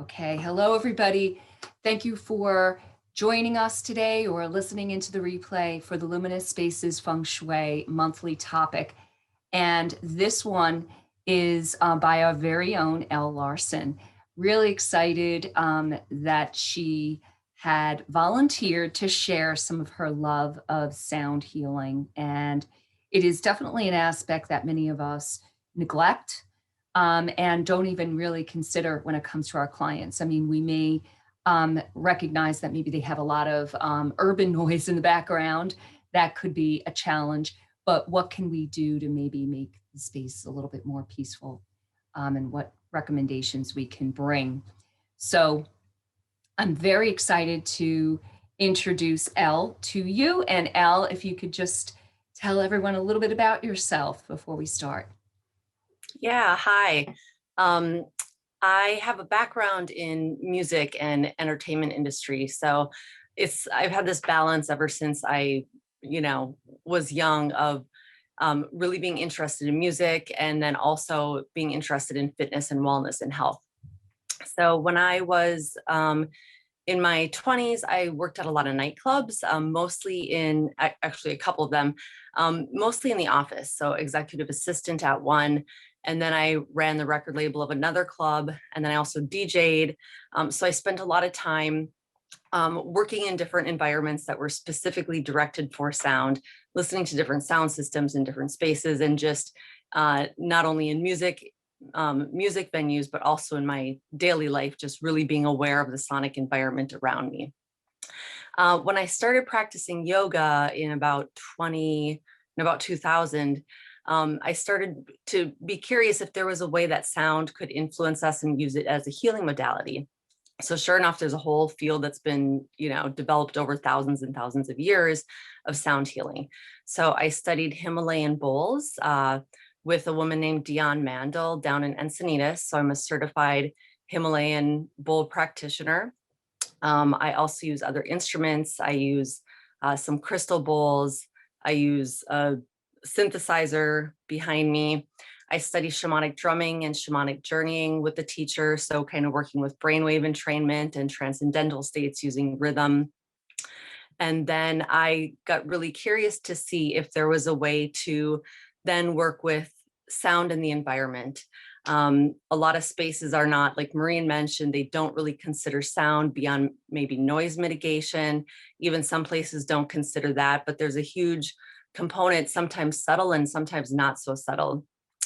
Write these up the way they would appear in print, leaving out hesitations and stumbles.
Okay, hello everybody. Thank you for joining us today or listening into the replay for the Luminous Spaces Feng Shui monthly topic. And this one is by our very own Elle Larson. Really excited that she had volunteered to share some of her love of sound healing. And it is definitely an aspect that many of us neglect and don't even really consider when it comes to our clients. I mean, we may recognize that maybe they have a lot of urban noise in the background. That could be a challenge, but what can we do to maybe make the space a little bit more peaceful, and what recommendations we can bring. So I'm very excited to introduce Elle to you. And Elle, if you could just tell everyone a little bit about yourself before we start. Yeah, hi. I have a background in music and entertainment industry. So I've had this balance ever since I, was young of really being interested in music and then also being interested in fitness and wellness and health. So when I was in my 20s, I worked at a lot of nightclubs, actually a couple of them, mostly in the office. So executive assistant at one. And then I ran the record label of another club. And then I also DJ'd. So I spent a lot of time working in different environments that were specifically directed for sound, listening to different sound systems in different spaces, and just not only in music venues, but also in my daily life, just really being aware of the sonic environment around me. When I started practicing yoga in about 2000, I started to be curious if there was a way that sound could influence us and use it as a healing modality. So sure enough, there's a whole field that's been, developed over thousands and thousands of years of sound healing. So I studied Himalayan bowls with a woman named Dion Mandel down in Encinitas. So I'm a certified Himalayan bowl practitioner. I also use other instruments. I use some crystal bowls. I use a synthesizer behind me. I study shamanic drumming and shamanic journeying with the teacher. So kind of working with brainwave entrainment and transcendental states using rhythm. And then I got really curious to see if there was a way to then work with sound in the environment. A lot of spaces are not, like Maureen mentioned, they don't really consider sound beyond maybe noise mitigation. Even some places don't consider that, but there's a huge component, sometimes subtle and sometimes not so subtle,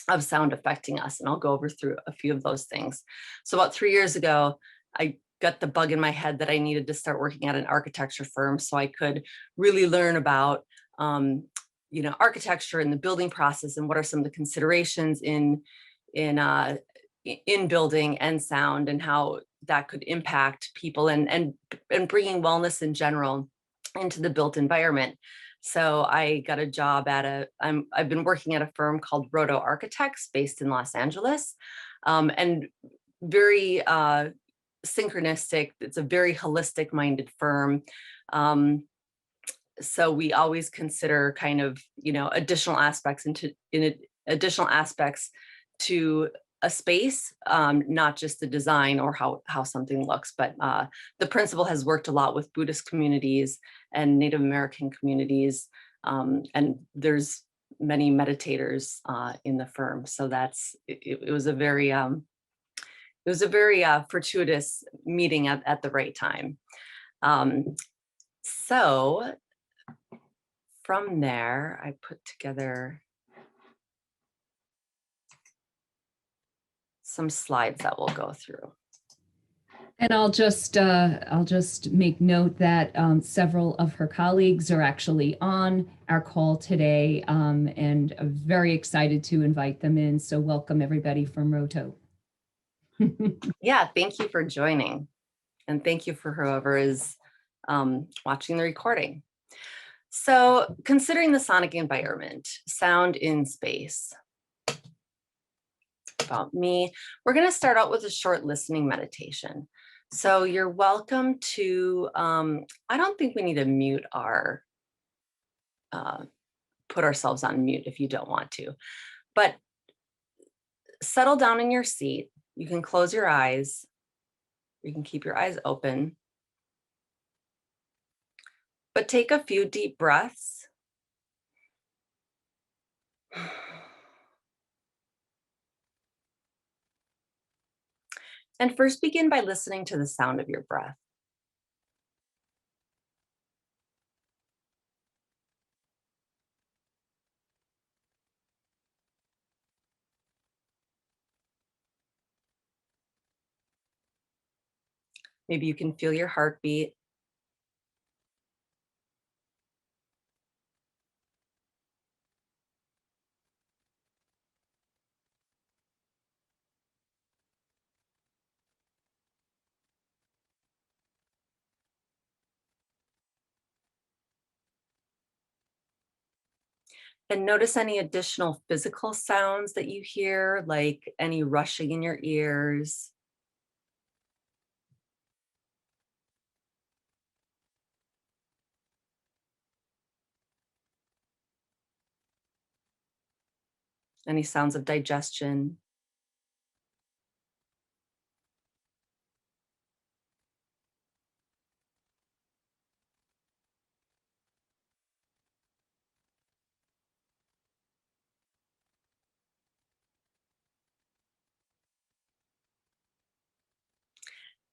of sound affecting us. And I'll go over through a few of those things. So about 3 years ago, I got the bug in my head that I needed to start working at an architecture firm so I could really learn about architecture and the building process and what are some of the considerations in building and sound and how that could impact people and bringing wellness in general into the built environment. So I got a job at I've been working at a firm called Roto Architects based in Los Angeles, and very synchronistic. It's a very holistic minded firm. So we always consider kind of, additional aspects additional aspects to a space, not just the design or how something looks, but the principal has worked a lot with Buddhist communities and Native American communities, and there's many meditators in the firm. So it was a very fortuitous meeting at the right time. So from there, I put together some slides that we'll go through. And I'll just make note that several of her colleagues are actually on our call today, and I'm very excited to invite them in. So welcome everybody from Roto. Yeah, thank you for joining. And thank you for whoever is watching the recording. So considering the sonic environment, sound in space. About me, we're going to start out with a short listening meditation. So you're welcome to, I don't think we need to mute put ourselves on mute if you don't want to, but settle down in your seat. You can close your eyes You can keep your eyes open, but take a few deep breaths. And first begin by listening to the sound of your breath. Maybe you can feel your heartbeat. And notice any additional physical sounds that you hear, like any rushing in your ears. Any sounds of digestion.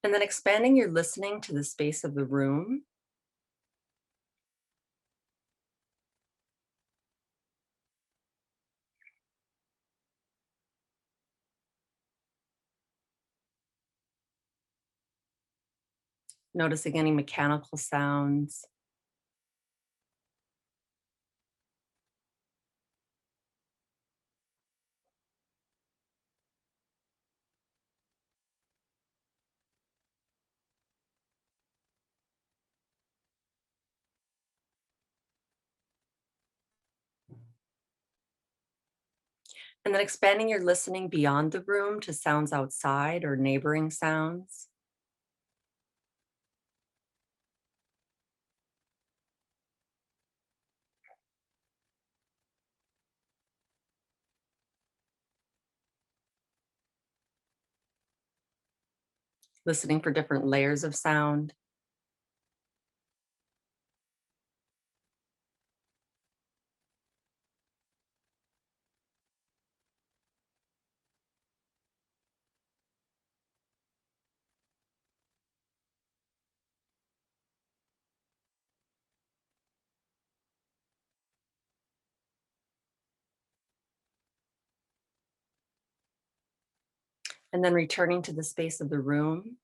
And then expanding your listening to the space of the room. Noticing any mechanical sounds. And then expanding your listening beyond the room to sounds outside or neighboring sounds. Listening for different layers of sound. And then returning to the space of the room.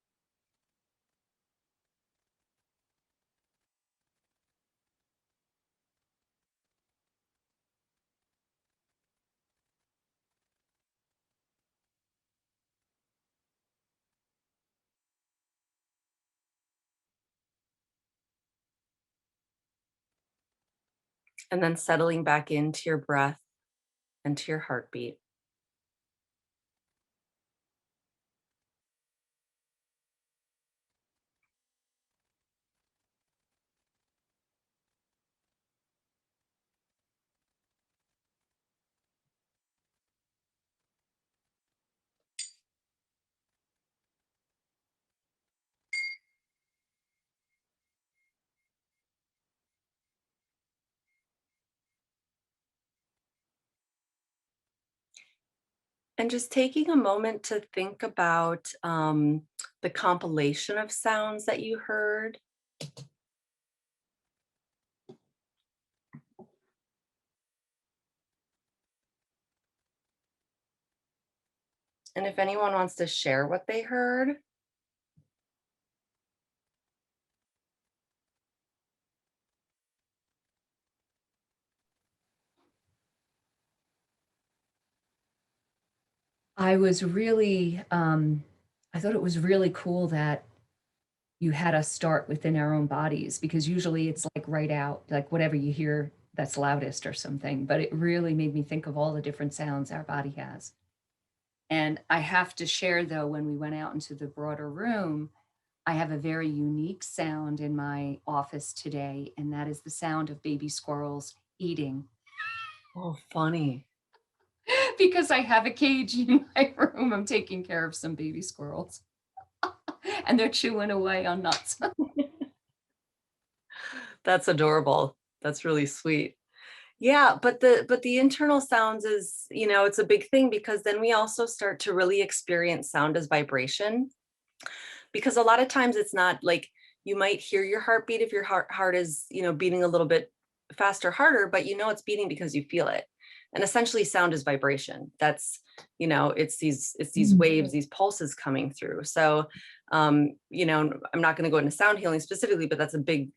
And then settling back into your breath and to your heartbeat. And just taking a moment to think about the compilation of sounds that you heard. And if anyone wants to share what they heard. I was really, I thought it was really cool that you had us start within our own bodies because usually it's like right out, like whatever you hear that's loudest or something. But it really made me think of all the different sounds our body has. And I have to share though, when we went out into the broader room, I have a very unique sound in my office today, and that is the sound of baby squirrels eating. Oh, funny. Because I have a cage in my room. I'm taking care of some baby squirrels. And they're chewing away on nuts. That's adorable. That's really sweet. Yeah, but the internal sounds is, it's a big thing, because then we also start to really experience sound as vibration. Because a lot of times it's not like, you might hear your heartbeat if your heart is, beating a little bit faster, harder, but it's beating because you feel it. And essentially sound is vibration. That's, it's these waves, these pulses coming through. So, I'm not going to go into sound healing specifically, but that's a big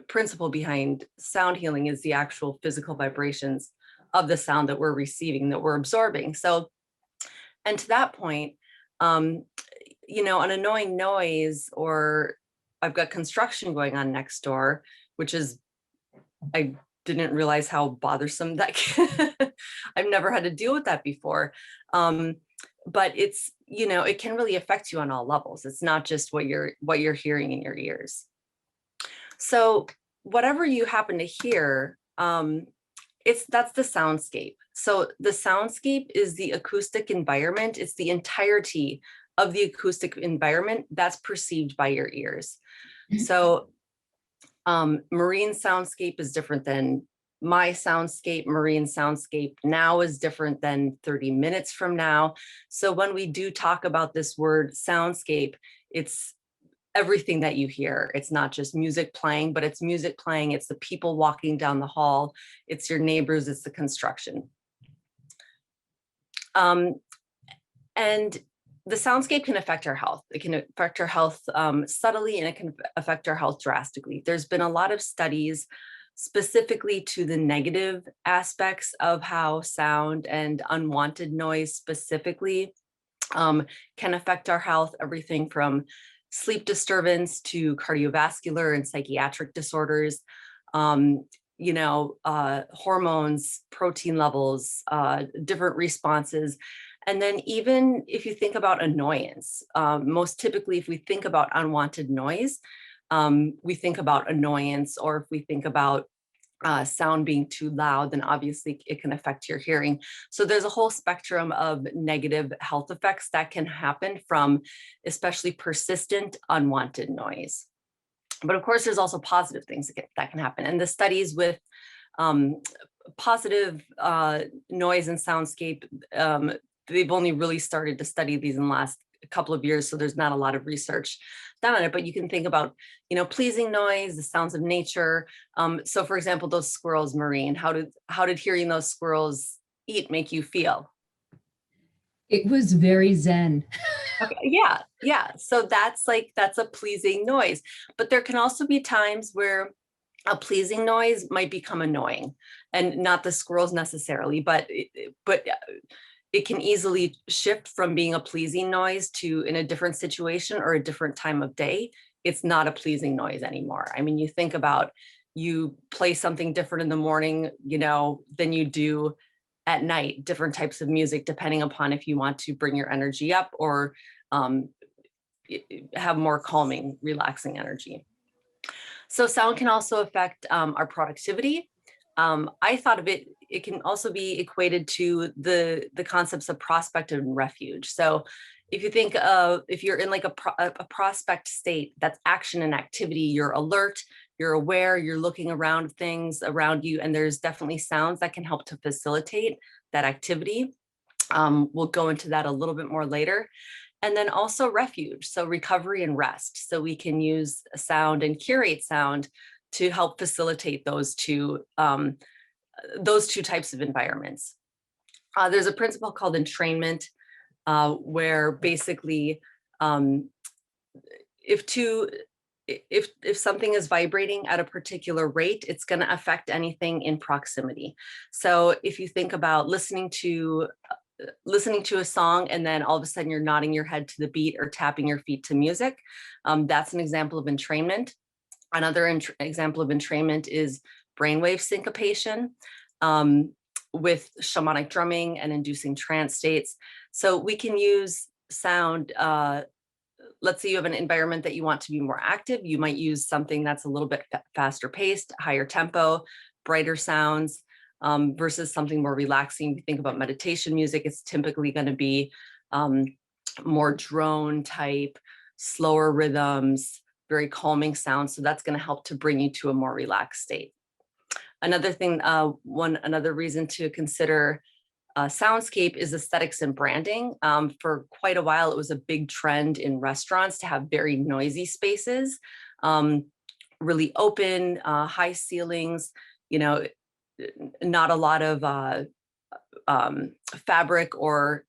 principle behind sound healing, is the actual physical vibrations of the sound that we're receiving, that we're absorbing. So, and to that point, an annoying noise, or I've got construction going on next door, which is, I didn't realize how bothersome that I've never had to deal with that before. But it's, it can really affect you on all levels. It's not just what you're hearing in your ears. So whatever you happen to hear, that's the soundscape. So the soundscape is the acoustic environment. It's the entirety of the acoustic environment that's perceived by your ears. So marine soundscape is different than my soundscape. Marine soundscape now is different than 30 minutes from now. So when we do talk about this word soundscape, it's everything that you hear. It's not just music playing, but it's music playing. It's the people walking down the hall. It's your neighbors. It's the construction. And the soundscape can affect our health. It can affect our health subtly, and it can affect our health drastically. There's been a lot of studies specifically to the negative aspects of how sound and unwanted noise specifically can affect our health, everything from sleep disturbance to cardiovascular and psychiatric disorders, hormones, protein levels, different responses. And then even if you think about annoyance, most typically, if we think about unwanted noise, we think about annoyance, or if we think about sound being too loud, then obviously it can affect your hearing. So there's a whole spectrum of negative health effects that can happen from especially persistent unwanted noise. But of course, there's also positive things that can happen. And the studies with positive noise and soundscape, they've only really started to study these in the last couple of years, so there's not a lot of research done on it, but you can think about, pleasing noise, the sounds of nature. So for example, those squirrels, Maureen, how did hearing those squirrels eat make you feel? It was very zen. Okay, yeah. So that's a pleasing noise, but there can also be times where a pleasing noise might become annoying, and not the squirrels necessarily, but it can easily shift from being a pleasing noise to, in a different situation or a different time of day, it's not a pleasing noise anymore. I mean, you think about, you play something different in the morning, than you do at night, different types of music, depending upon if you want to bring your energy up or have more calming, relaxing energy. So sound can also affect our productivity. I thought of it can also be equated to the concepts of prospect and refuge. So if you think of, if you're in like a prospect state, that's action and activity, you're alert, you're aware, you're looking around things around you, and there's definitely sounds that can help to facilitate that activity. We'll go into that a little bit more later. And then also refuge, so recovery and rest. So we can use sound and curate sound to help facilitate those two types of environments. There's a principle called entrainment, where basically, if something is vibrating at a particular rate, it's going to affect anything in proximity. So if you think about listening to a song, and then all of a sudden you're nodding your head to the beat or tapping your feet to music, that's an example of entrainment. Another example of entrainment is brainwave syncopation, with shamanic drumming and inducing trance states. So we can use sound. Let's say you have an environment that you want to be more active. You might use something that's a little bit faster paced, higher tempo, brighter sounds, versus something more relaxing. If you think about meditation music, it's typically going to be more drone type, slower rhythms, very calming sounds. So that's going to help to bring you to a more relaxed state. Another thing, another reason to consider soundscape is aesthetics and branding. For quite a while, it was a big trend in restaurants to have very noisy spaces, really open, high ceilings, you know, not a lot of fabric or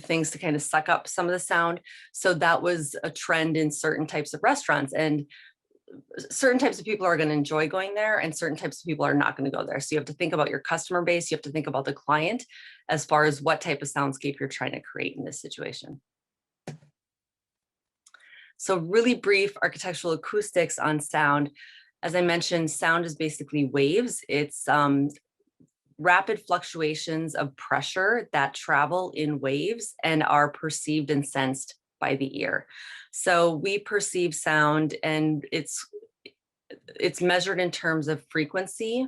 things to kind of suck up some of the sound. So that was a trend in certain types of restaurants, and certain types of people are going to enjoy going there and certain types of people are not going to go there. So you have to think about your customer base. You have to think about the client as far as what type of soundscape you're trying to create in this situation. So really brief architectural acoustics on sound. As I mentioned, sound is basically waves. It's rapid fluctuations of pressure that travel in waves and are perceived and sensed by the ear. So we perceive sound, and it's measured in terms of frequency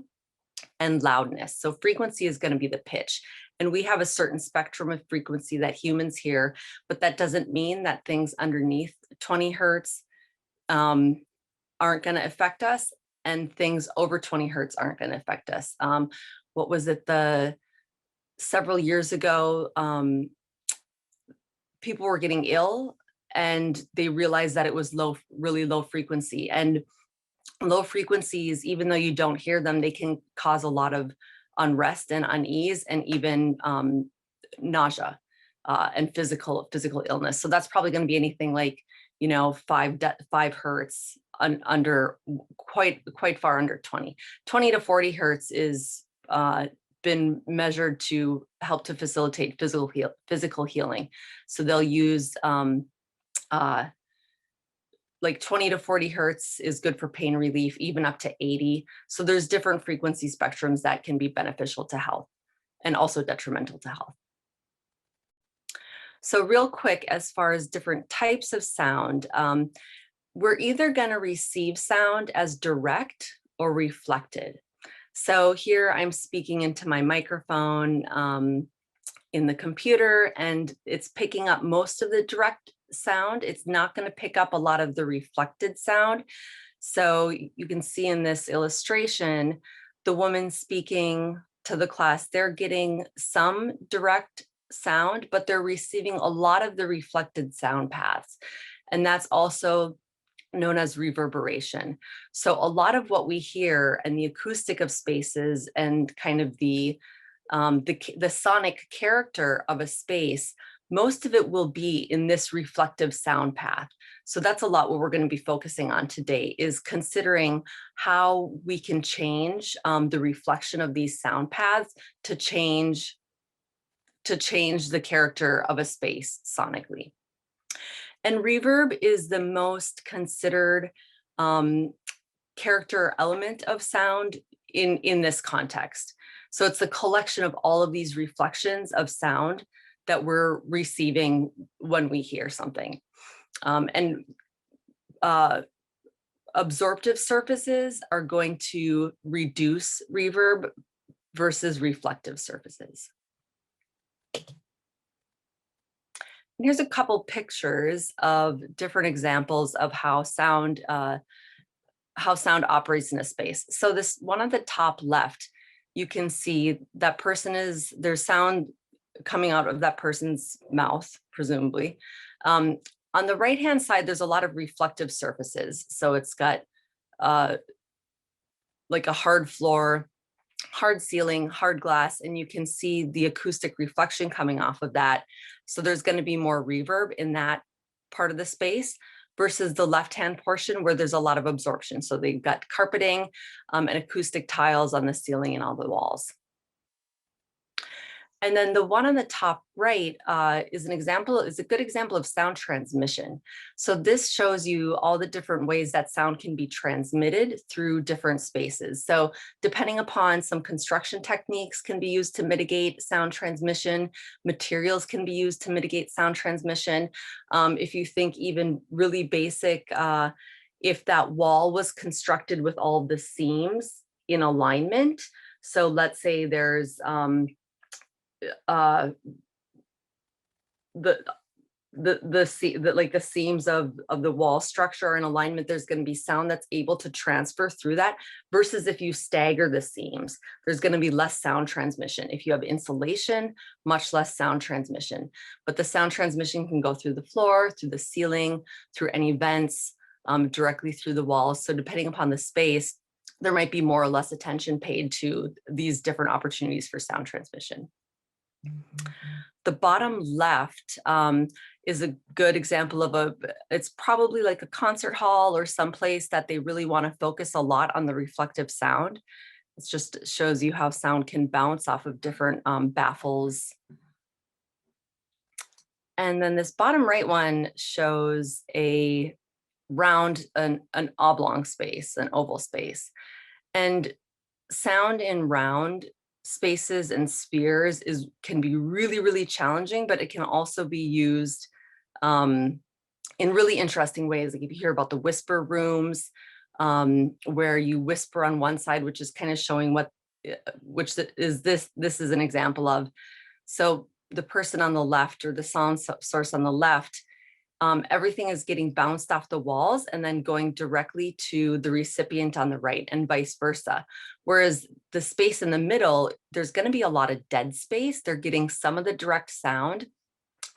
and loudness. So frequency is going to be the pitch. And we have a certain spectrum of frequency that humans hear, but that doesn't mean that things underneath 20 hertz aren't going to affect us, and things over 20 hertz aren't going to affect us. What was it, several years ago, people were getting ill and they realized that it was really low frequency. And low frequencies, even though you don't hear them, they can cause a lot of unrest and unease, and even nausea and physical illness. So that's probably going to be anything like, 5 hertz under quite far under 20. 20 to 40 hertz is been measured to help to facilitate physical healing. So they'll use like 20 to 40 hertz is good for pain relief, even up to 80. So there's different frequency spectrums that can be beneficial to health and also detrimental to health. So real quick, as far as different types of sound, we're either going to receive sound as direct or reflected. So here I'm speaking into my microphone in the computer, and it's picking up most of the direct sound. It's not going to pick up a lot of the reflected sound. So you can see in this illustration, the woman speaking to the class, they're getting some direct sound, but they're receiving a lot of the reflected sound paths. And that's also known as reverberation. So a lot of what we hear and the acoustic of spaces and kind of the sonic character of a space, most of it will be in this reflective sound path. So that's a lot what we're going to be focusing on today, is considering how we can change the reflection of these sound paths to change the character of a space sonically. And reverb is the most considered character element of sound in this context. So it's the collection of all of these reflections of sound that we're receiving when we hear something. Absorptive surfaces are going to reduce reverb versus reflective surfaces. And here's a couple pictures of different examples of how sound operates in a space. So this one on the top left, you can see that there's sound coming out of that person's mouth, presumably. On the right-hand side, there's a lot of reflective surfaces. So it's got like a hard floor, hard ceiling, hard glass, and you can see the acoustic reflection coming off of that. So there's going to be more reverb in that part of the space versus the left-hand portion where there's a lot of absorption. So they've got carpeting and acoustic tiles on the ceiling and all the walls. And then the one on the top right is a good example of sound transmission. So this shows you all the different ways that sound can be transmitted through different spaces. So depending upon some construction techniques can be used to mitigate sound transmission, materials can be used to mitigate sound transmission. If you think even really basic, if that wall was constructed with all the seams in alignment, so let's say there's like the seams of the wall structure are in alignment, there's going to be sound that's able to transfer through that, versus if you stagger the seams, there's going to be less sound transmission. If you have insulation, much less sound transmission, but the sound transmission can go through the floor, through the ceiling, through any vents, directly through the walls. So depending upon the space, there might be more or less attention paid to these different opportunities for sound transmission. The bottom left is a good example of it's probably like a concert hall or someplace that they really want to focus a lot on the reflective sound. It just shows you how sound can bounce off of different baffles. And then this bottom right one shows a round, an oblong space, an oval space. And sound in round spaces and spheres can be really, really challenging, but it can also be used in really interesting ways. Like if you hear about the whisper rooms, where you whisper on one side, which is kind of showing this is an example of. So the person on the left, or the sound source on the left, everything is getting bounced off the walls and then going directly to the recipient on the right, and vice versa. Whereas the space in the middle, there's going to be a lot of dead space. They're getting some of the direct sound,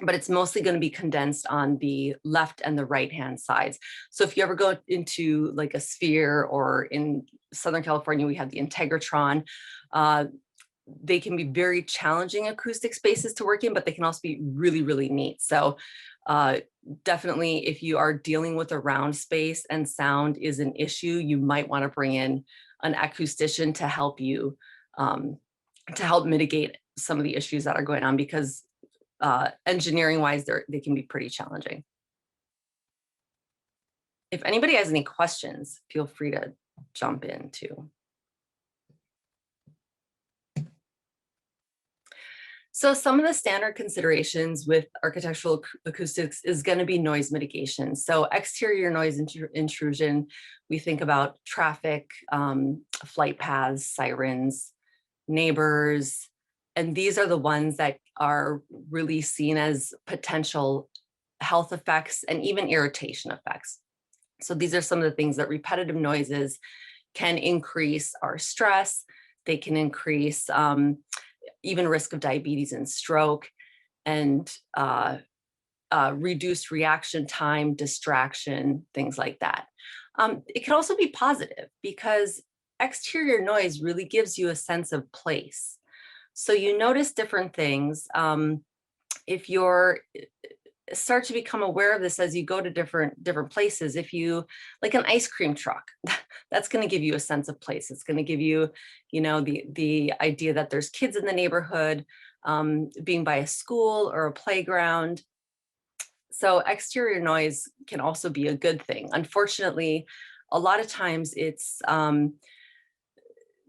but it's mostly going to be condensed on the left and the right hand sides. So if you ever go into like a sphere, or in Southern California, we have the Integratron, they can be very challenging acoustic spaces to work in, but they can also be really, really neat. So definitely, if you are dealing with a round space and sound is an issue, you might want to bring in an acoustician to help you, to help mitigate some of the issues that are going on, because engineering wise, they can be pretty challenging. If anybody has any questions, feel free to jump in too. So some of the standard considerations with architectural acoustics is going to be noise mitigation. So exterior noise intrusion, we think about traffic, flight paths, sirens, neighbors, and these are the ones that are really seen as potential health effects and even irritation effects. So these are some of the things that repetitive noises can increase our stress. They can increase even risk of diabetes and stroke, and reduced reaction time, distraction, things like that. It can also be positive, because exterior noise really gives you a sense of place. So you notice different things. If you're start to become aware of this as you go to different places. If you like an ice cream truck, that's going to give you a sense of place. It's going to give you, the idea that there's kids in the neighborhood, being by a school or a playground. So exterior noise can also be a good thing. Unfortunately, a lot of times it's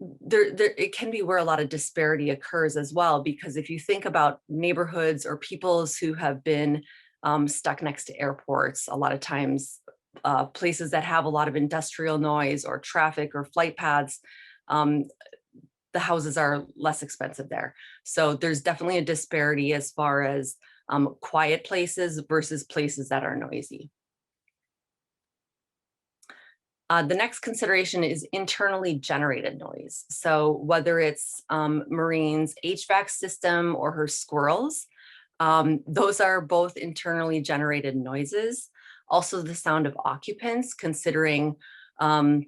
it can be where a lot of disparity occurs as well, because if you think about neighborhoods or peoples who have been stuck next to airports, a lot of times places that have a lot of industrial noise or traffic or flight paths, the houses are less expensive there. So there's definitely a disparity as far as quiet places versus places that are noisy. The next consideration is internally generated noise. So whether it's Marine's HVAC system or her squirrels, those are both internally generated noises. Also the sound of occupants, considering how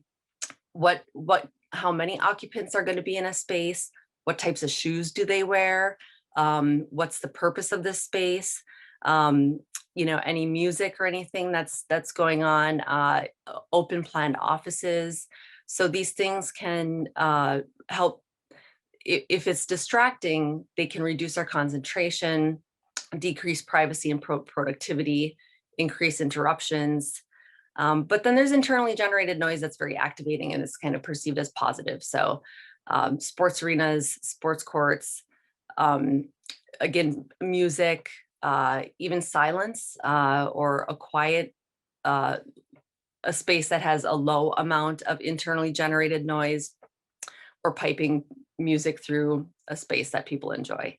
many occupants are going to be in a space, what types of shoes do they wear, what's the purpose of this space, any music or anything that's going on, open planned offices. So these things can help. If it's distracting, they can reduce our concentration, decrease privacy and productivity, increase interruptions. But then there's internally generated noise that's very activating and it's kind of perceived as positive. So sports arenas, sports courts, again, music, even silence, or a quiet, a space that has a low amount of internally generated noise, or piping music through a space that people enjoy.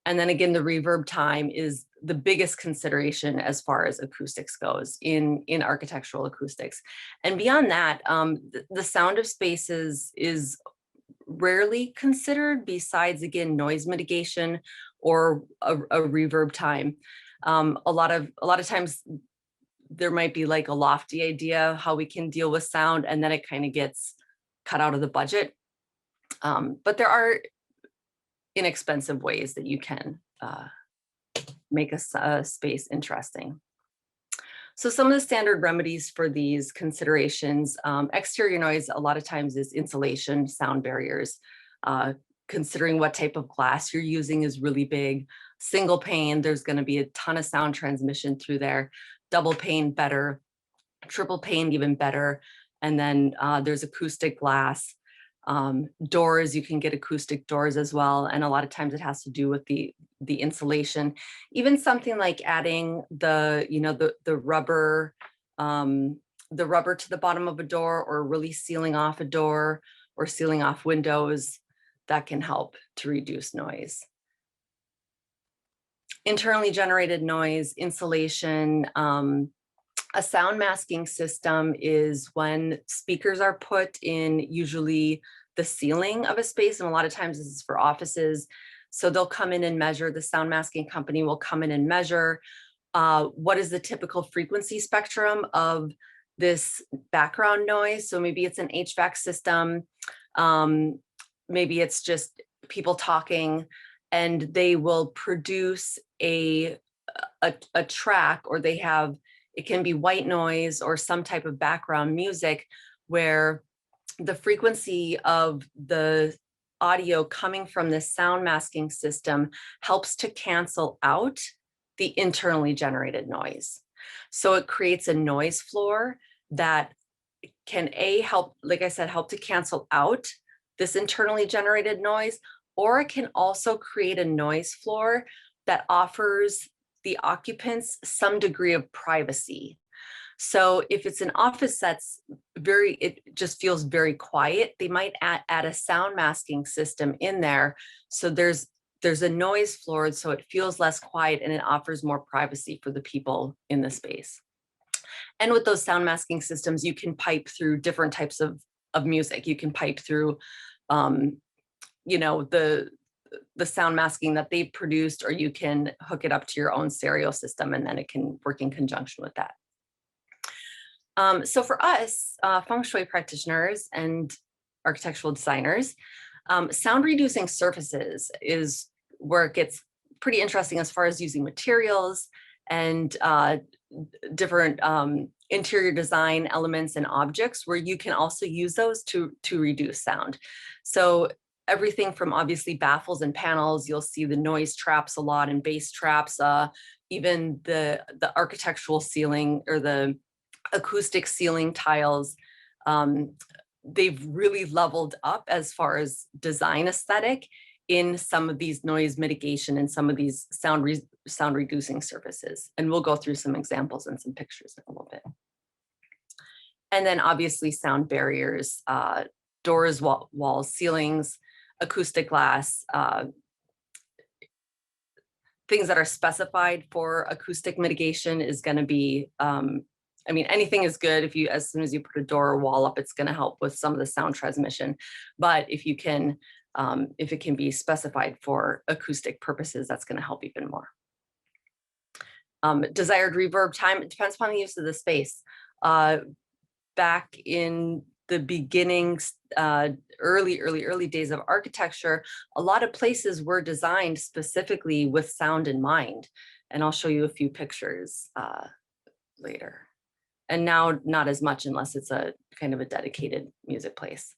And then again, the reverb time is the biggest consideration as far as acoustics goes in architectural acoustics. And beyond that, the sound of spaces is rarely considered, besides, again, noise mitigation or a reverb time. A lot of times there might be like a lofty idea how we can deal with sound, and then it kind of gets cut out of the budget. But there are inexpensive ways that you can make a space interesting. So some of the standard remedies for these considerations, exterior noise a lot of times is insulation, sound barriers. Considering what type of glass you're using is really big. Single pane, there's going to be a ton of sound transmission through there. Double pane, better. Triple pane, even better. And then there's acoustic glass. Doors, you can get acoustic doors as well. And a lot of times it has to do with the insulation. Even something like adding the rubber to the bottom of a door, or really sealing off a door or sealing off windows, that can help to reduce noise. Internally generated noise, insulation. A sound masking system is when speakers are put in usually the ceiling of a space, and a lot of times this is for offices. So they'll come in and measure, the sound masking company will come in and measure what is the typical frequency spectrum of this background noise. So maybe it's an HVAC system, maybe it's just people talking, and they will produce a track, or they have, it can be white noise or some type of background music where the frequency of the audio coming from this sound masking system helps to cancel out the internally generated noise. So it creates a noise floor that can help, like I said, help to cancel out this internally generated noise, or it can also create a noise floor that offers the occupants some degree of privacy. So if it's an office that's it just feels very quiet, they might add a sound masking system in there. So there's a noise floor, so it feels less quiet and it offers more privacy for the people in the space. And with those sound masking systems, you can pipe through different types of music. You can pipe through, the sound masking that they've produced, or you can hook it up to your own stereo system, and then it can work in conjunction with that. So for us, Feng Shui practitioners and architectural designers, sound reducing surfaces is where it gets pretty interesting as far as using materials and different interior design elements and objects, where you can also use those to reduce sound. So everything from obviously baffles and panels, you'll see the noise traps a lot, and bass traps, even the architectural ceiling or the acoustic ceiling tiles. They've really leveled up as far as design aesthetic in some of these noise mitigation and some of these sound reducing surfaces. And we'll go through some examples and some pictures in a little bit. And then obviously sound barriers, doors, walls, ceilings, acoustic glass, things that are specified for acoustic mitigation is going to be, anything is good. As soon as you put a door or wall up, it's going to help with some of the sound transmission. But if it can be specified for acoustic purposes, that's going to help even more. Desired reverb time, it depends upon the use of the space. Back in the beginnings, early days of architecture, a lot of places were designed specifically with sound in mind. And I'll show you a few pictures later. And now not as much, unless it's a kind of a dedicated music place.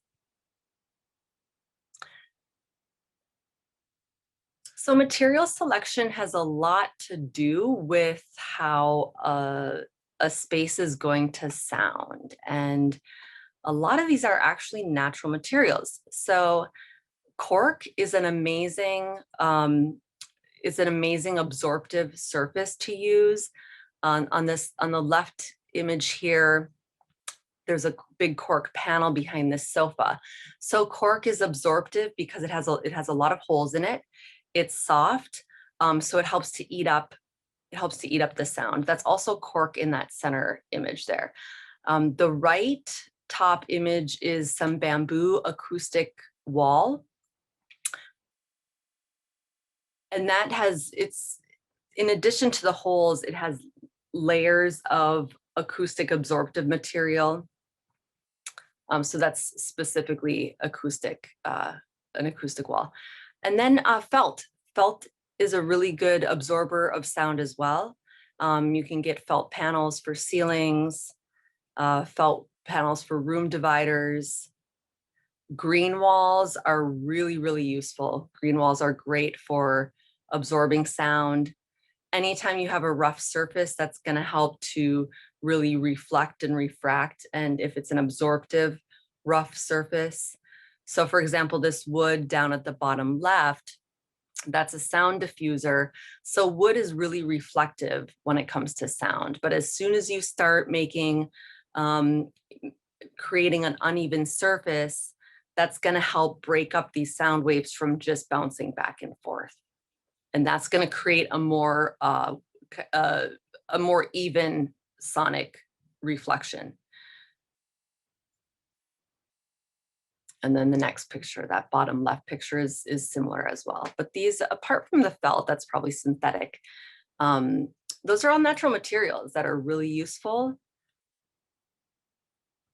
So material selection has a lot to do with how a space is going to sound. And a lot of these are actually natural materials. So cork is an amazing absorptive surface to use. On the left image here, there's a big cork panel behind this sofa. So cork is absorptive because it has a lot of holes in it. It's soft, so it helps to eat up helps to eat up the sound. That's also cork in that center image there. The right top image is some bamboo acoustic wall. And that has, it's, in addition to the holes, it has layers of acoustic absorptive material. So that's specifically acoustic, an acoustic wall. And then felt. Felt is a really good absorber of sound as well. You can get felt panels for ceilings, felt panels for room dividers. Green walls are really, really useful. Green walls are great for absorbing sound. Anytime you have a rough surface, that's going to help to really reflect and refract. And if it's an absorptive rough surface, so for example, this wood down at the bottom left, that's a sound diffuser. So wood is really reflective when it comes to sound. But as soon as you start making, creating an uneven surface, that's going to help break up these sound waves from just bouncing back and forth. And that's going to create a more even sonic reflection. And then the next picture, that bottom left picture is similar as well. But these, apart from the felt, that's probably synthetic. Those are all natural materials that are really useful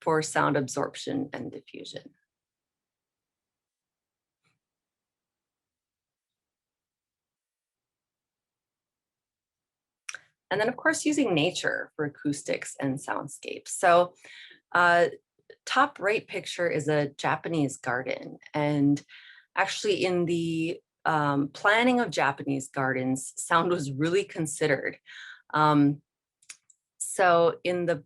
for sound absorption and diffusion. And then of course, using nature for acoustics and soundscapes. So top right picture is a Japanese garden. And actually in the planning of Japanese gardens, sound was really considered. So in the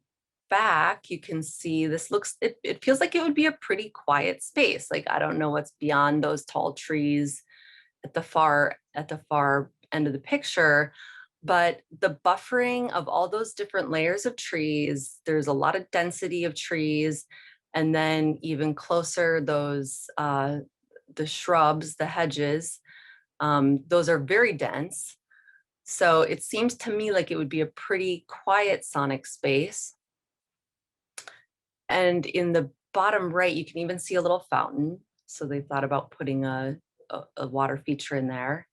back, you can see this looks, it feels like it would be a pretty quiet space. Like, I don't know what's beyond those tall trees at the far end of the picture, but the buffering of all those different layers of trees, there's a lot of density of trees. And then even closer, those, the shrubs, the hedges, those are very dense. So it seems to me like it would be a pretty quiet sonic space. And in the bottom right, you can even see a little fountain. So they thought about putting a water feature in there.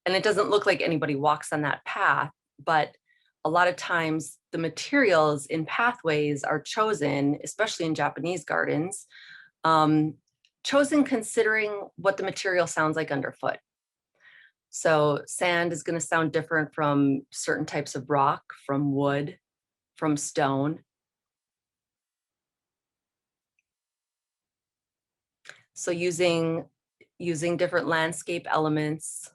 And it doesn't look like anybody walks on that path, but a lot of times the materials in pathways are chosen, especially in Japanese gardens, chosen considering what the material sounds like underfoot. So sand is going to sound different from certain types of rock, from wood, from stone. So using different landscape elements,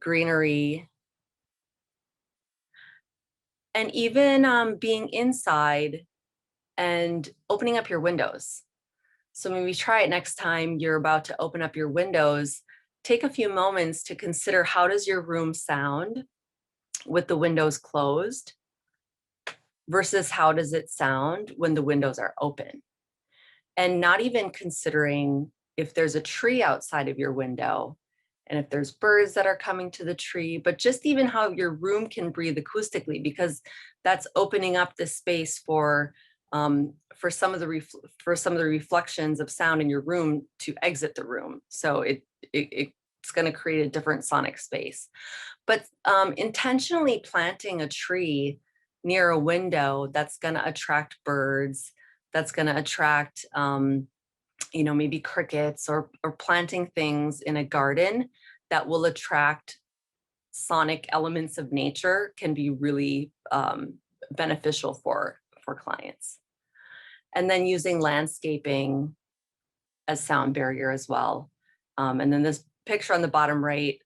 greenery, and even being inside and opening up your windows. So maybe try it next time you're about to open up your windows. Take a few moments to consider, how does your room sound with the windows closed versus how does it sound when the windows are open? And not even considering if there's a tree outside of your window and if there's birds that are coming to the tree, but just even how your room can breathe acoustically, because that's opening up the space for some of the reflections of sound in your room to exit the room. So it's going to create a different sonic space. But intentionally planting a tree near a window, that's going to attract birds, that's going to attract maybe crickets, or planting things in a garden that will attract sonic elements of nature can be really beneficial for clients. And then using landscaping as sound barrier as well. And then this picture on the bottom right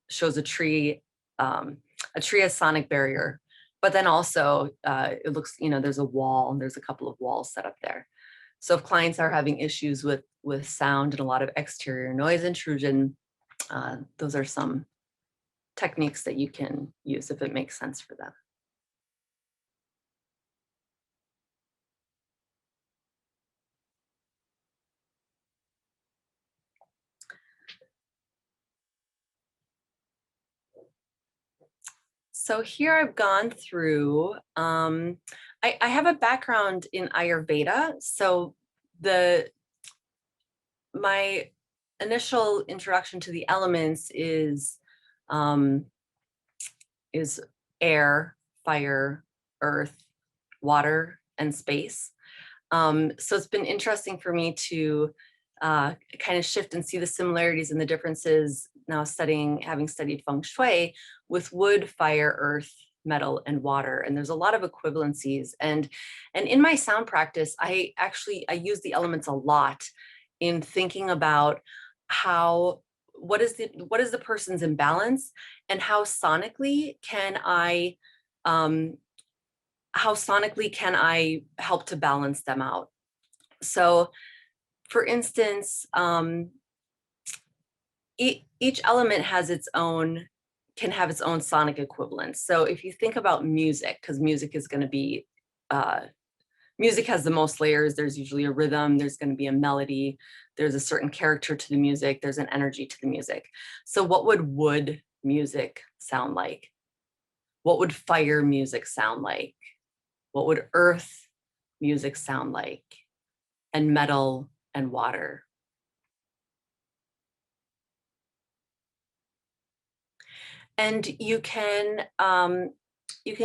shows a tree as sonic barrier. But then also it looks, there's a wall, and there's a couple of walls set up there. So if clients are having issues with sound and a lot of exterior noise intrusion, those are some techniques that you can use if it makes sense for them. So here I've gone through, I have a background in Ayurveda. So my initial introduction to the elements um, is air, fire, earth, water, and space. So it's been interesting for me to kind of shift and see the similarities and the differences now having studied Feng Shui with wood, fire, earth, metal, and water. And there's a lot of equivalencies. And in my sound practice, I use the elements a lot in thinking about what is the person's imbalance, and how sonically can I help to balance them out. So for instance, each element can have its own sonic equivalence. So if you think about music, because music is going to be, music has the most layers. There's usually a rhythm, there's going to be a melody, there's a certain character to the music, there's an energy to the music. So what would wood music sound like? What would fire music sound like? What would earth music sound like? And metal and water. And you can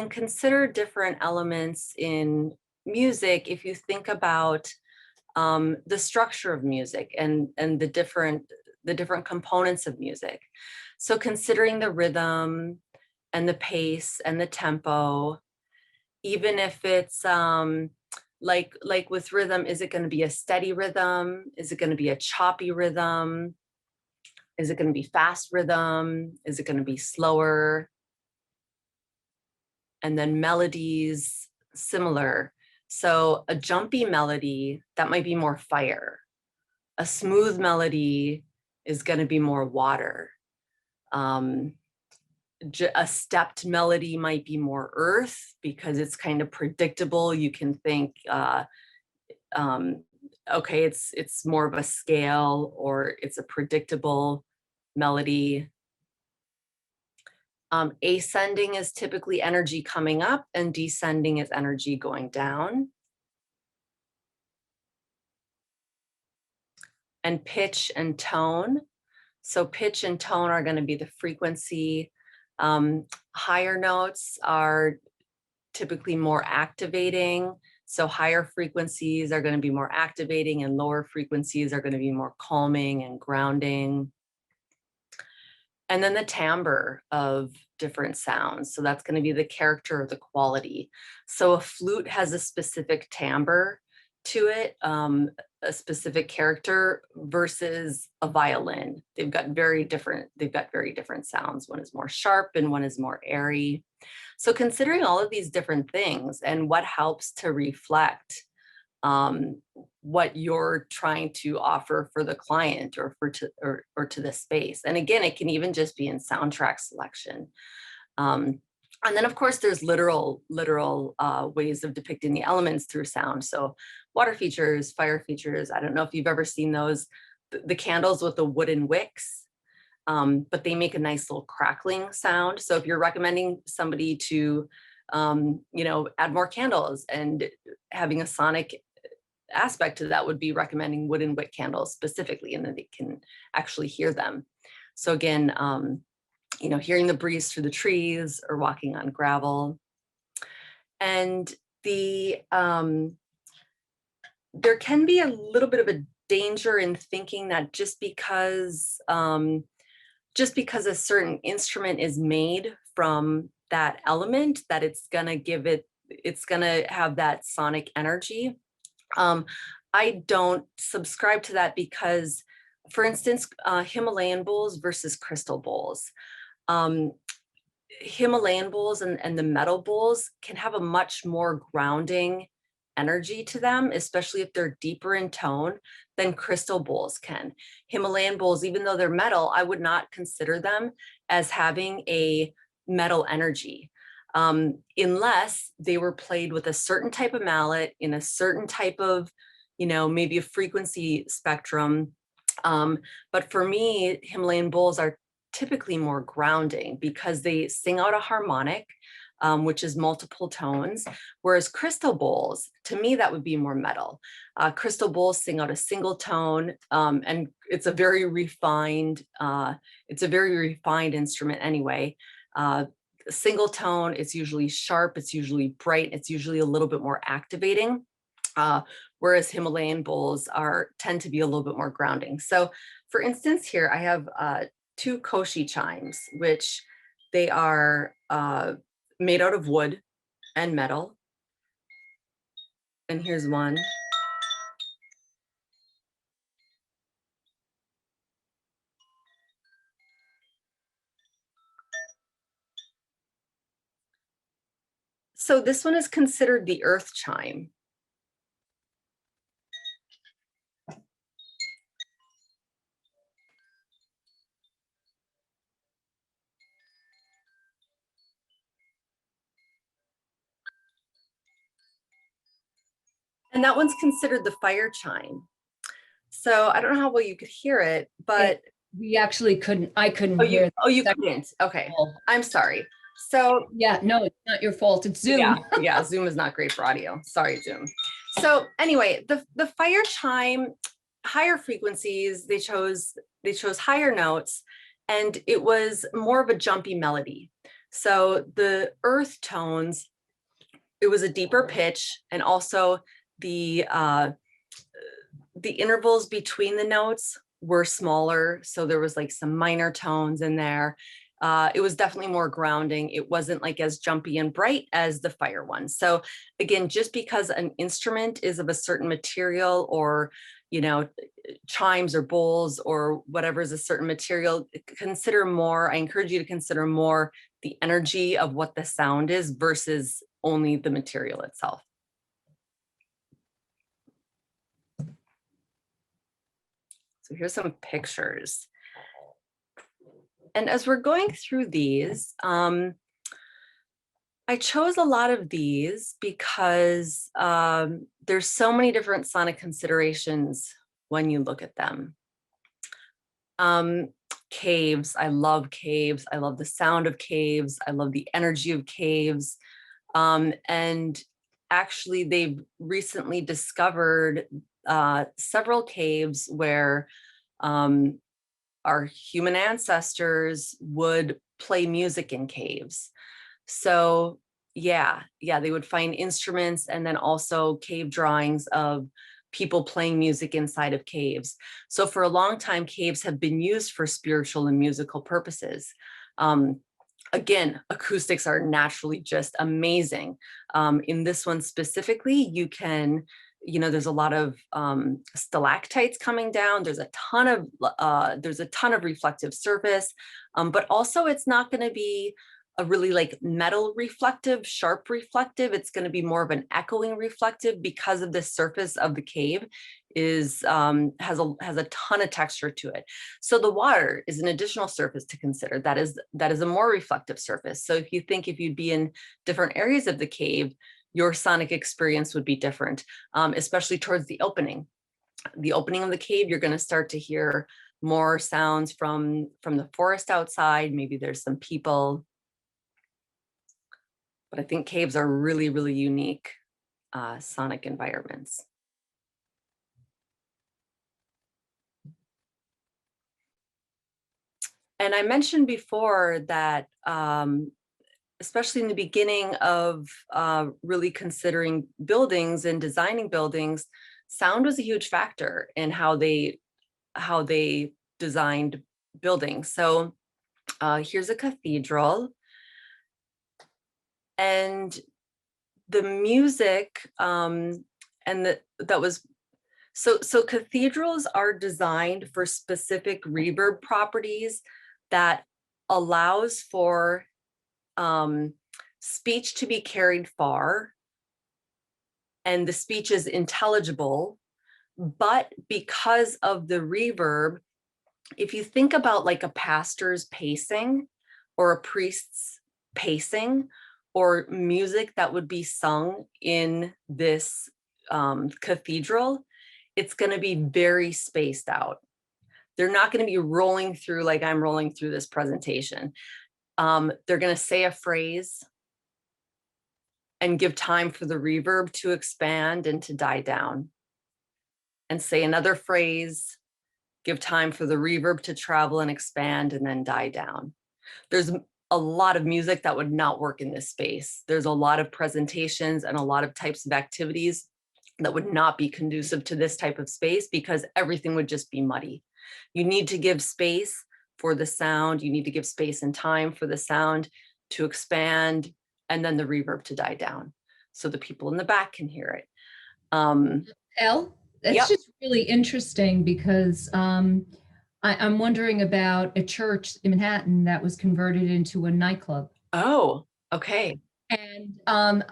consider different elements in music if you think about the structure of music and the different components of music. So considering the rhythm and the pace and the tempo, even if it's like with rhythm, is it going to be a steady rhythm? Is it going to be a choppy rhythm? Is it going to be fast rhythm? Is it going to be slower? And then melodies, similar. So a jumpy melody, that might be more fire. A smooth melody is going to be more water. A stepped melody might be more earth because it's kind of predictable. You can think, okay, it's more of a scale, or it's a predictable melody. Ascending is typically energy coming up, and descending is energy going down. And pitch and tone. So pitch and tone are going to be the frequency. Higher notes are typically more activating. So higher frequencies are going to be more activating, and lower frequencies are going to be more calming and grounding. And then the timbre of different sounds. So that's going to be the character or the quality. So a flute has a specific timbre to it, a specific character, versus a violin. They've got very different sounds. One is more sharp and one is more airy. So considering all of these different things and what helps to reflect what you're trying to offer for the client or to the space. And again, it can even just be in soundtrack selection. And then of course there's literal ways of depicting the elements through sound. So water features, fire features. I don't know if you've ever seen those, the candles with the wooden wicks, but they make a nice little crackling sound. So if you're recommending somebody to, add more candles, and having a sonic aspect to that would be recommending wooden wick candles specifically, and then they can actually hear them. So again, hearing the breeze through the trees or walking on gravel. And there can be a little bit of a danger in thinking that just because a certain instrument is made from that element, that it's gonna have that sonic energy. I don't subscribe to that because, for instance, Himalayan bowls versus crystal bowls. Himalayan bowls and the metal bowls can have a much more grounding energy to them, especially if they're deeper in tone than crystal bowls can. Himalayan bowls, even though they're metal, I would not consider them as having a metal energy, unless they were played with a certain type of mallet in a certain type of, maybe a frequency spectrum. But for me, Himalayan bowls are typically more grounding because they sing out a harmonic, which is multiple tones, whereas crystal bowls, to me, that would be more metal. Crystal bowls sing out a single tone, and it's a very refined instrument anyway. Single tone, it's usually sharp, it's usually bright, it's usually a little bit more activating, whereas Himalayan bowls tend to be a little bit more grounding. So for instance, here I have 2 Koshi chimes, which they are made out of wood and metal. And here's one. So this one is considered the earth chime. And that one's considered the fire chime. So I don't know how well you could hear it, but we actually couldn't, I couldn't hear. You couldn't. Okay. I'm sorry. So yeah, no, it's not your fault. It's Zoom. Yeah, Zoom is not great for audio. Sorry, Zoom. So anyway, the fire chime, higher frequencies, they chose higher notes, and it was more of a jumpy melody. So the earth tones, it was a deeper pitch, and also the intervals between the notes were smaller. So there was like some minor tones in there. It was definitely more grounding. It wasn't like as jumpy and bright as the fire one. So again, just because an instrument is of a certain material, or, you know, chimes or bowls or whatever is a certain material, I encourage you to consider more the energy of what the sound is versus only the material itself. So here's some pictures. And as we're going through these, I chose a lot of these because there's so many different sonic considerations when you look at them. Caves, I love caves. I love the sound of caves. I love the energy of caves. And actually, they've recently discovered several caves where our human ancestors would play music in caves. So yeah, they would find instruments and then also cave drawings of people playing music inside of caves. So for a long time, caves have been used for spiritual and musical purposes. Again, acoustics are naturally just amazing. In this one specifically, there's a lot of stalactites coming down. There's a ton of reflective surface, but also it's not going to be a really like metal reflective, sharp reflective. It's going to be more of an echoing reflective because of the surface of the cave has a ton of texture to it. So the water is an additional surface to consider. That is a more reflective surface. So if you'd be in different areas of the cave, your sonic experience would be different, especially towards the opening. The opening of the cave, you're going to start to hear more sounds from the forest outside. Maybe there's some people. But I think caves are really, really unique sonic environments. And I mentioned before that, especially in the beginning of really considering buildings and designing buildings, sound was a huge factor in how they designed buildings. So here's a cathedral. And the music so cathedrals are designed for specific reverb properties that allows for speech to be carried far, and the speech is intelligible. But because of the reverb, if you think about like a pastor's pacing or a priest's pacing, or music that would be sung in this cathedral, it's going to be very spaced out. They're not going to be rolling through like I'm rolling through this presentation. They're going to say a phrase and give time for the reverb to expand and to die down. And say another phrase, give time for the reverb to travel and expand and then die down. There's a lot of music that would not work in this space. There's a lot of presentations and a lot of types of activities that would not be conducive to this type of space because everything would just be muddy. You need to give space for the sound. You need to give space and time for the sound to expand and then the reverb to die down so the people in the back can hear it. Elle, that's Yep. just really interesting because I'm wondering about a church in Manhattan that was converted into a nightclub. Oh, okay. And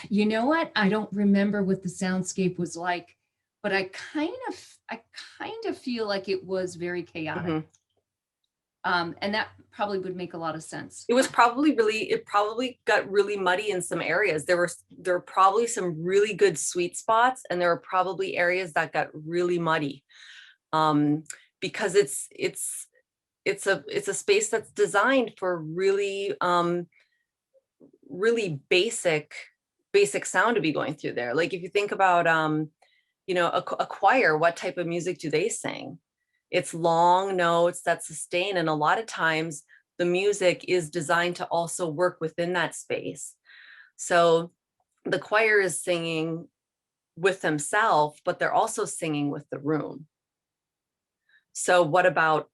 you know what? I don't remember what the soundscape was like, but I kind of feel like it was very chaotic. And that probably would make a lot of sense. It probably got really muddy in some areas. There were probably some really good sweet spots, and there were probably areas that got really muddy. Because it's a space that's designed for really really basic sound to be going through there. Like if you think about a choir, what type of music do they sing? It's long notes that sustain, and a lot of times the music is designed to also work within that space. So the choir is singing with themselves, but they're also singing with the room. So what about,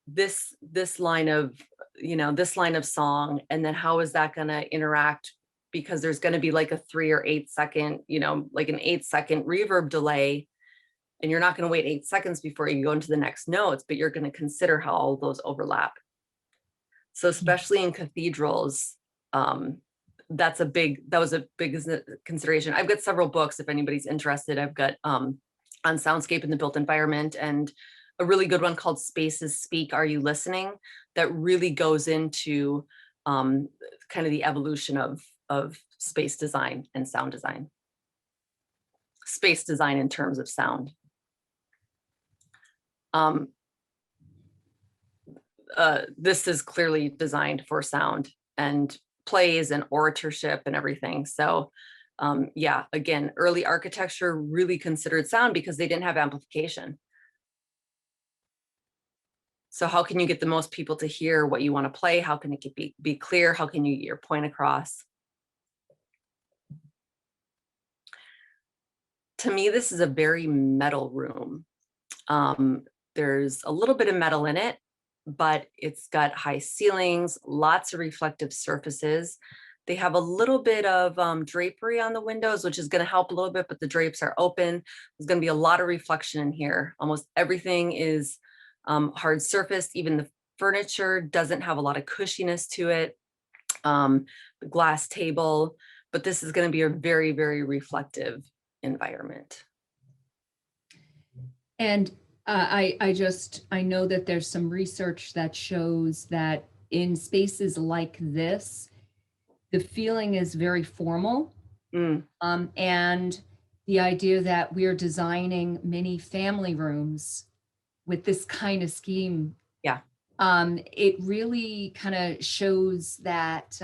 this line of song, and then how is that going to interact? Because there's going to be like a 3 or 8 second, like an 8-second reverb delay, and you're not going to wait 8 seconds before you go into the next notes, but you're going to consider how all those overlap. So especially in cathedrals, that was a big consideration. I've got several books if anybody's interested. I've got on soundscape in the built environment, and a really good one called Spaces Speak, Are You Listening? That really goes into kind of the evolution of space design and sound design. Space design in terms of sound. This is clearly designed for sound and plays and oratorship and everything. So yeah, again, early architecture really considered sound because they didn't have amplification. So how can you get the most people to hear what you want to play? How can it be clear? How can you get your point across? To me, this is a very metal room. There's a little bit of metal in it, but it's got high ceilings, lots of reflective surfaces. They have a little bit of drapery on the windows, which is going to help a little bit, but the drapes are open. There's going to be a lot of reflection in here. Almost everything is hard surface. Even the furniture doesn't have a lot of cushiness to it. The glass table, but this is going to be a very, very reflective environment. And I know that there's some research that shows that in spaces like this, the feeling is very formal. And the idea that we're designing mini family rooms with this kind of scheme, yeah, it really kind of shows that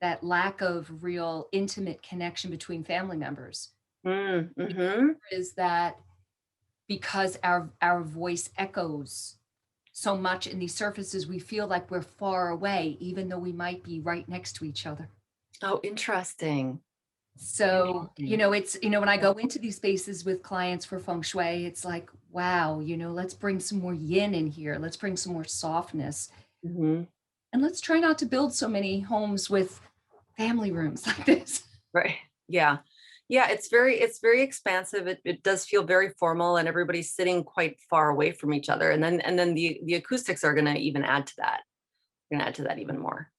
that lack of real intimate connection between family members. Is that because our voice echoes so much in these surfaces, we feel like we're far away, even though we might be right next to each other. Oh, interesting. So, it's, when I go into these spaces with clients for Feng Shui, it's like, wow, let's bring some more yin in here. Let's bring some more softness. And let's try not to build so many homes with family rooms like this. Right. Yeah. Yeah. It's very expansive. It does feel very formal, and everybody's sitting quite far away from each other. And then the acoustics are going to even add to that. Going to add to that even more.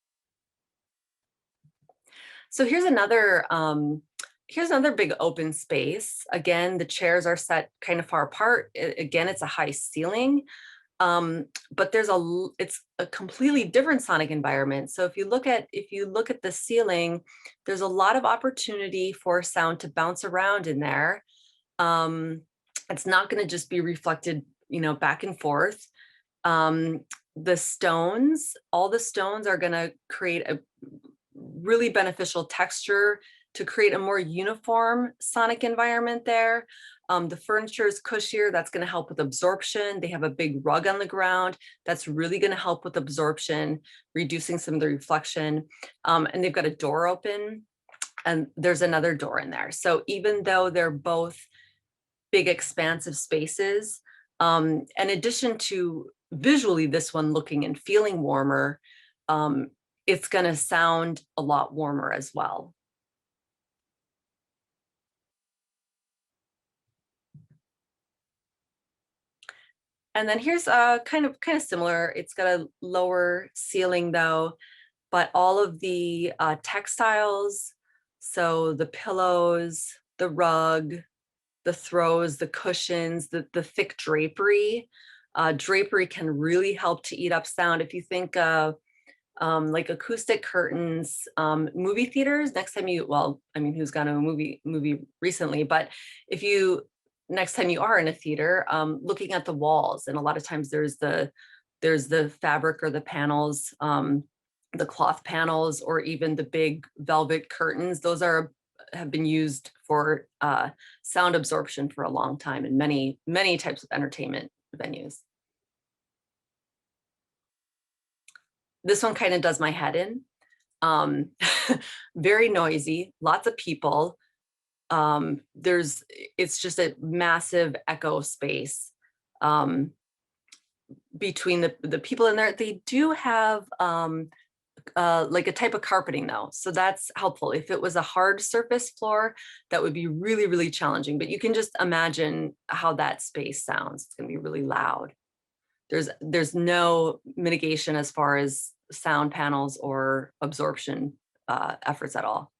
So here's another big open space. Again, the chairs are set kind of far apart. Again, it's a high ceiling, but it's a completely different sonic environment. So if you look at the ceiling, there's a lot of opportunity for sound to bounce around in there. It's not going to just be reflected back and forth. The stones, all the stones are going to create a really beneficial texture to create a more uniform sonic environment there. The furniture is cushier. That's going to help with absorption. They have a big rug on the ground. That's really going to help with absorption, reducing some of the reflection. And they've got a door open, and there's another door in there. So even though they're both big expansive spaces, in addition to visually this one looking and feeling warmer, it's going to sound a lot warmer as well. And then here's kind of similar. It's got a lower ceiling though, but all of the textiles, so the pillows, the rug, the throws, the cushions, the thick drapery. Drapery can really help to eat up sound. If you think of like acoustic curtains, movie theaters, next time you, well, I mean, who's gone to a movie recently, but if you, next time you are in a theater, looking at the walls, and a lot of times there's the fabric or the panels, the cloth panels, or even the big velvet curtains. Those have been used for sound absorption for a long time in many types of entertainment venues. This one kind of does my head in. Very noisy, lots of people. It's just a massive echo space between the people in there. They do have like a type of carpeting though, so that's helpful. If it was a hard surface floor, that would be really, really challenging, but you can just imagine how that space sounds. It's going to be really loud. There's no mitigation as far as sound panels or absorption efforts at all.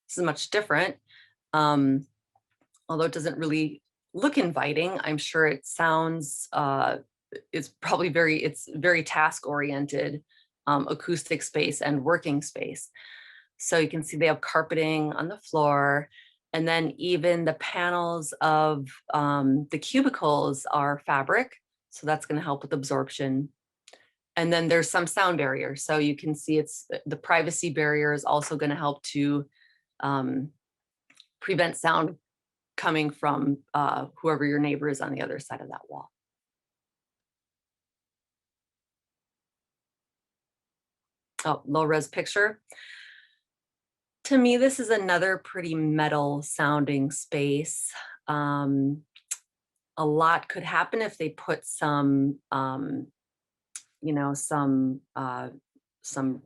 This is much different. Although it doesn't really look inviting, I'm sure it sounds, it's very task oriented, acoustic space and working space. So you can see they have carpeting on the floor, and then even the panels of the cubicles are fabric. So that's going to help with absorption. And then there's some sound barrier. So you can see it's the privacy barrier is also going to help to prevent sound coming from whoever your neighbor is on the other side of that wall. Oh, low res picture. To me, this is another pretty metal sounding space. A lot could happen if they put some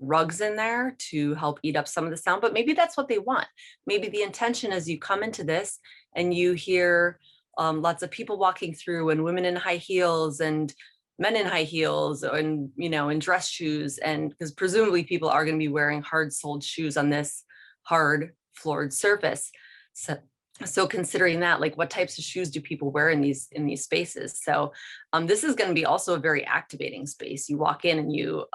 rugs in there to help eat up some of the sound, but maybe that's what they want. Maybe the intention is you come into this and you hear lots of people walking through, and women in high heels and men in high heels, and in dress shoes, and because presumably people are going to be wearing hard-soled shoes on this hard floored surface. So considering that, like, what types of shoes do people wear in these spaces? So this is going to be also a very activating space. You walk in and you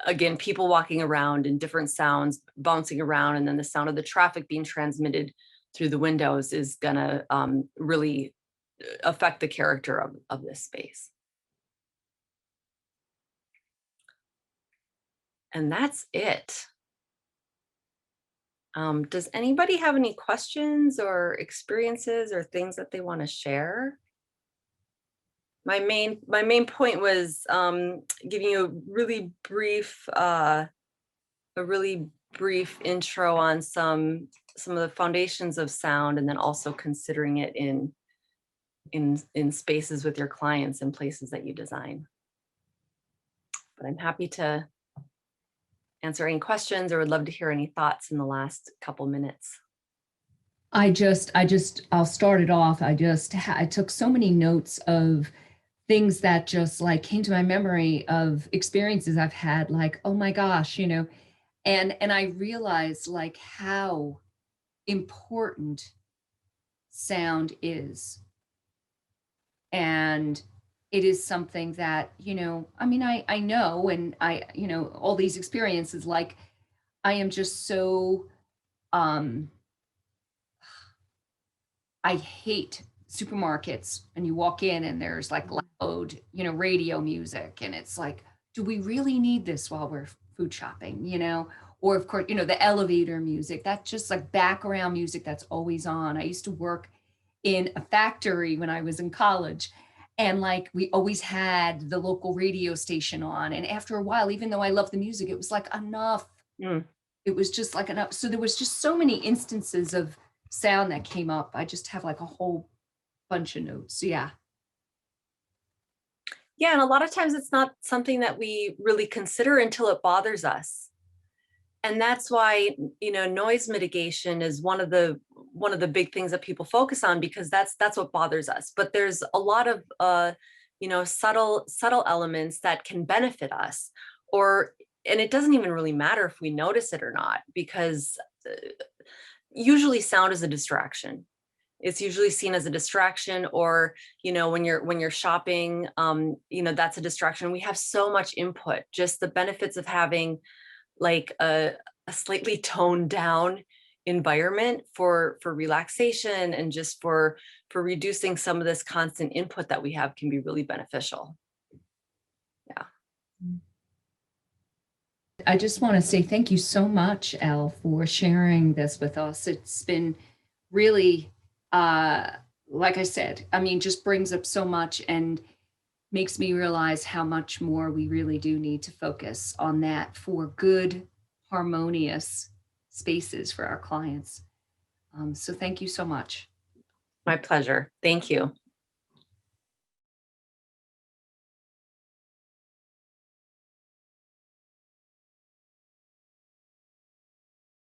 again, people walking around and different sounds bouncing around, and then the sound of the traffic being transmitted through the windows is going to really affect the character of this space. And that's it. Does anybody have any questions or experiences or things that they want to share? My main point was giving you a really brief intro on some of the foundations of sound, and then also considering it in spaces with your clients and places that you design. But I'm happy to answer any questions, or would love to hear any thoughts in the last couple minutes. I'll start it off. I took so many notes of things that just like came to my memory of experiences I've had, like, oh my gosh, and I realized like how important sound is. And it is something that, I mean, I know, and all these experiences, like, I am just so, I hate supermarkets and you walk in and there's like loud, you know, radio music, and it's like, do we really need this while we're food shopping, you know? Or of course, you know, the elevator music, that's just like background music that's always on. I used to work in a factory when I was in college, and like we always had the local radio station on. And after a while, even though I love the music, it was like enough. Mm. It was just like enough. So there was just so many instances of sound that came up. I just have like a whole bunch of notes. So yeah. Yeah, and a lot of times it's not something that we really consider until it bothers us. And that's why, you know, noise mitigation is one of the big things that people focus on, because that's what bothers us. But there's a lot of you know, subtle elements that can benefit us, and it doesn't even really matter if we notice it or not, because usually sound is a distraction. It's usually seen as a distraction, or, you know, when you're shopping, you know, that's a distraction. We have so much input. Just the benefits of having like a slightly toned down environment for relaxation, and just for reducing some of this constant input that we have, can be really beneficial. Yeah. I just want to say thank you so much, Elle, for sharing this with us. It's been really, like I said, I mean, just brings up so much and makes me realize how much more we really do need to focus on that for good, harmonious spaces for our clients. So thank you so much. My pleasure. Thank you.